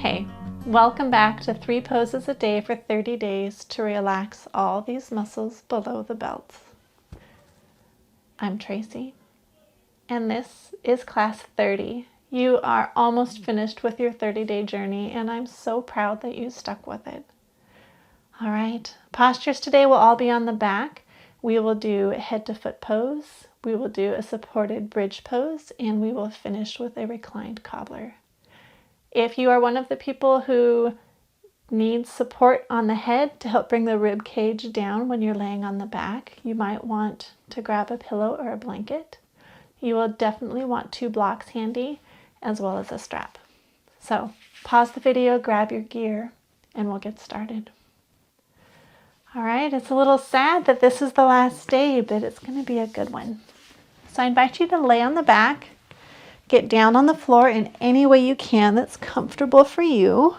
Hey, welcome back to 3 poses a day for 30 days to relax all these muscles below the belt. I'm Tracy, and this is class 30. You are almost finished with your 30-day journey, and I'm so proud that you stuck with it. All right, postures today will all be on the back. We will do head to foot pose, we will do a supported bridge pose, and we will finish with a reclined cobbler. If you are one of the people who needs support on the head to help bring the rib cage down when you're laying on the back, you might want to grab a pillow or a blanket. You will definitely want 2 blocks handy as well as a strap. So pause the video, grab your gear, and we'll get started. All right, it's a little sad that this is the last day, but it's going to be a good one. So I invite you to lay on the back, get down on the floor in any way you can that's comfortable for you.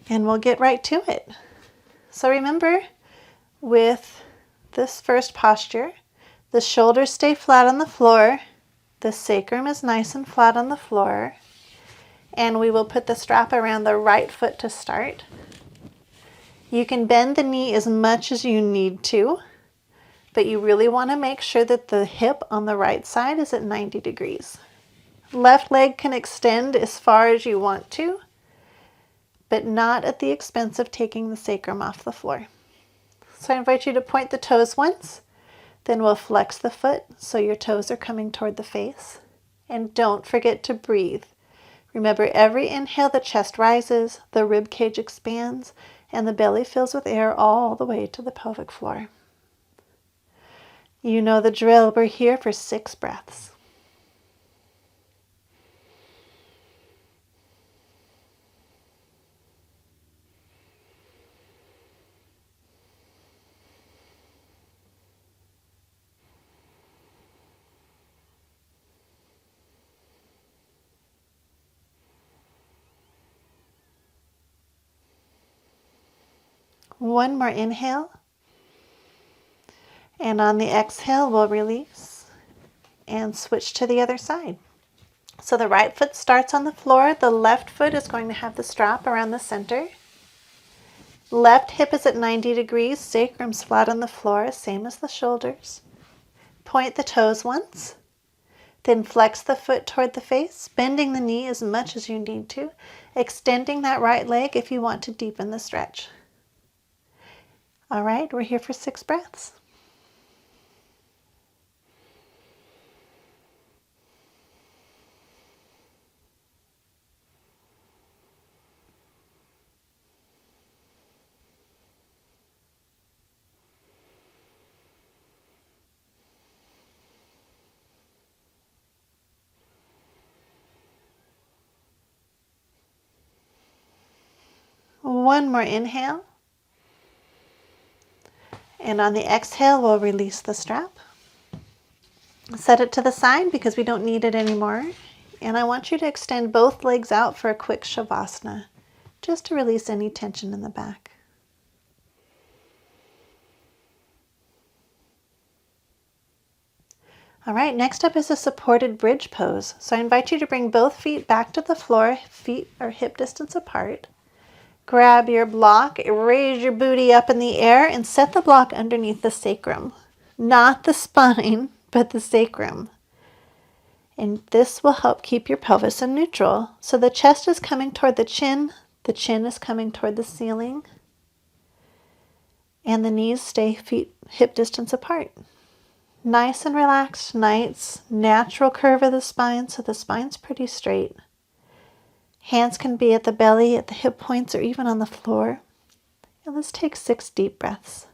And we'll get right to it. So remember, with this first posture, the shoulders stay flat on the floor, the sacrum is nice and flat on the floor, and we will put the strap around the right foot to start. You can bend the knee as much as you need to, but you really want to make sure that the hip on the right side is at 90 degrees. Left leg can extend as far as you want to, but not at the expense of taking the sacrum off the floor. So I invite you to point the toes once, then we'll flex the foot so your toes are coming toward the face. And don't forget to breathe. Remember, every inhale the chest rises, the rib cage expands, and the belly fills with air all the way to the pelvic floor. You know the drill. We're here for 6 breaths. One more inhale. And on the exhale, we'll release and switch to the other side. So the right foot starts on the floor. The left foot is going to have the strap around the center. Left hip is at 90 degrees, sacrum's flat on the floor, same as the shoulders. Point the toes once, then flex the foot toward the face, bending the knee as much as you need to, extending that right leg if you want to deepen the stretch. All right, we're here for 6 breaths. One more inhale. And on the exhale, we'll release the strap. Set it to the side because we don't need it anymore. And I want you to extend both legs out for a quick shavasana, just to release any tension in the back. All right, next up is a supported bridge pose. So I invite you to bring both feet back to the floor, feet are hip distance apart. Grab your block, raise your booty up in the air, and set the block underneath the sacrum. Not the spine, but the sacrum. And this will help keep your pelvis in neutral. So the chest is coming toward the chin is coming toward the ceiling, and the knees stay hip distance apart. Nice and relaxed, nice, natural curve of the spine, so the spine's pretty straight. Hands can be at the belly, at the hip points, or even on the floor. And let's take 6 deep breaths.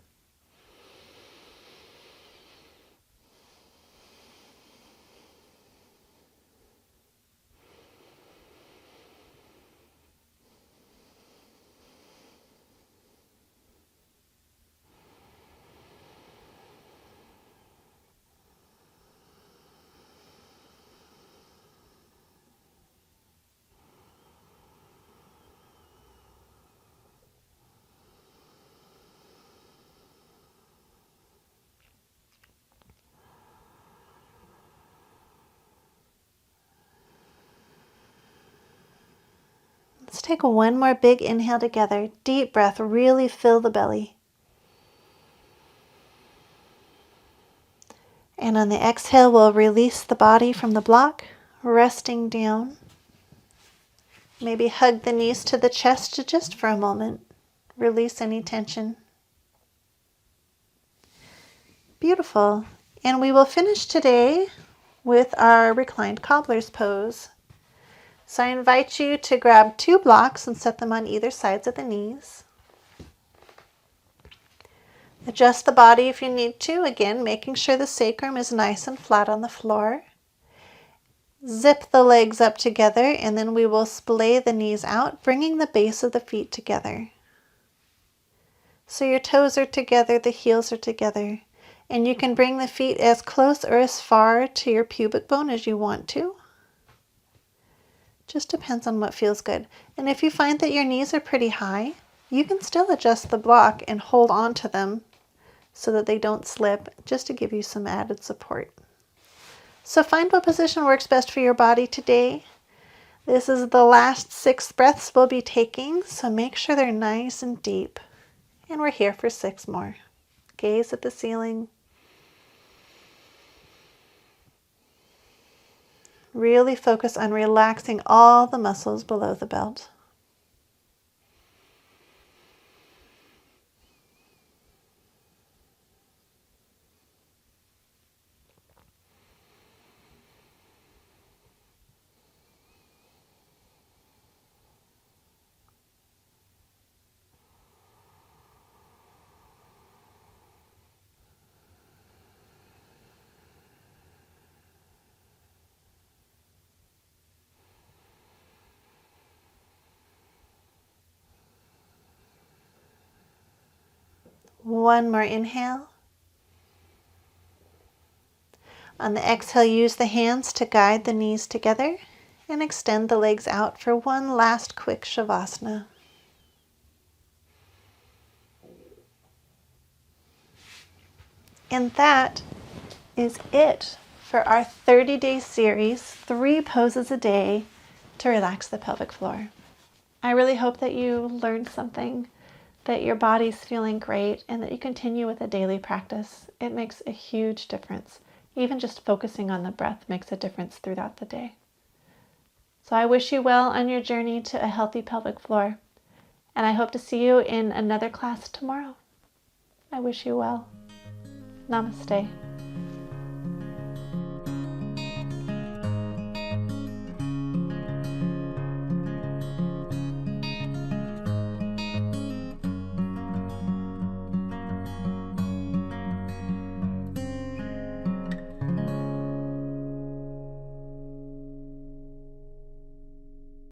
take one more big inhale together. Deep breath, really fill the belly. And on the exhale, we'll release the body from the block, resting down. Maybe hug the knees to the chest just for a moment. Release any tension. Beautiful. And we will finish today with our reclined cobbler's pose. So I invite you to grab 2 blocks and set them on either sides of the knees. Adjust the body if you need to, again, making sure the sacrum is nice and flat on the floor. Zip the legs up together, and then we will splay the knees out, bringing the base of the feet together. So your toes are together, the heels are together, and you can bring the feet as close or as far to your pubic bone as you want to. Just depends on what feels good. And if you find that your knees are pretty high, you can still adjust the block and hold on to them so that they don't slip, just to give you some added support. So find what position works best for your body today. This is the last 6 breaths we'll be taking, so make sure they're nice and deep. And we're here for 6 more. Gaze at the ceiling. Really focus on relaxing all the muscles below the belt. One more inhale. On the exhale, use the hands to guide the knees together and extend the legs out for one last quick Shavasana. And that is it for our 30-day series, 3 poses a day to relax the pelvic floor. I really hope that you learned something, that your body's feeling great, and that you continue with a daily practice. It makes a huge difference. Even just focusing on the breath makes a difference throughout the day. So I wish you well on your journey to a healthy pelvic floor, and I hope to see you in another class tomorrow. I wish you well. Namaste.